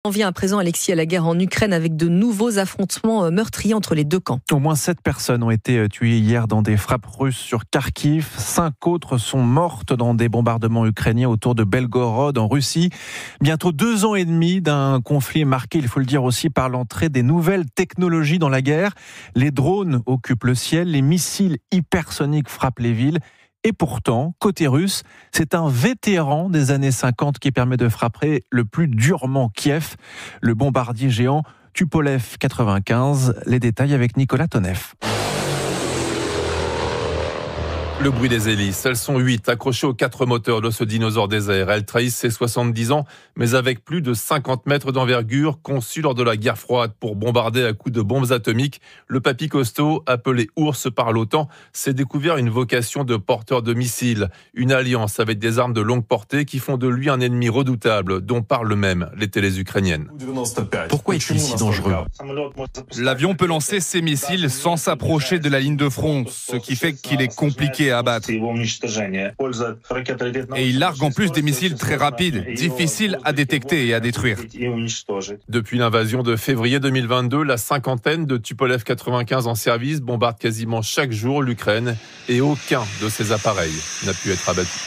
On vient à présent, Alexis, à la guerre en Ukraine avec de nouveaux affrontements meurtriers entre les deux camps. Au moins 7 personnes ont été tuées hier dans des frappes russes sur Kharkiv. 5 autres sont mortes dans des bombardements ukrainiens autour de Belgorod en Russie. Bientôt 2 ans et demi d'un conflit marqué, il faut le dire aussi, par l'entrée des nouvelles technologies dans la guerre. Les drones occupent le ciel, les missiles hypersoniques frappent les villes. Et pourtant, côté russe, c'est un vétéran des années 50 qui permet de frapper le plus durement Kiev, le bombardier géant Tupolev 95. Les détails avec Nicolas Tonev. Le bruit des hélices, elles sont 8, accrochées aux 4 moteurs de ce dinosaure des airs. Elles trahissent ses 70 ans, mais avec plus de 50 mètres d'envergure, conçu lors de la guerre froide pour bombarder à coups de bombes atomiques. Le papy costaud, appelé ours par l'OTAN, s'est découvert une vocation de porteur de missiles, une alliance avec des armes de longue portée qui font de lui un ennemi redoutable, dont parlent même les télés ukrainiennes. Pourquoi est-il si dangereux ? L'avion peut lancer ses missiles sans s'approcher de la ligne de front, ce qui fait qu'il est compliqué à abattre. Et il largue en plus des missiles très rapides, difficiles à détecter et à détruire. Depuis l'invasion de février 2022, la cinquantaine de Tupolev 95 en service bombarde quasiment chaque jour l'Ukraine et aucun de ces appareils n'a pu être abattu.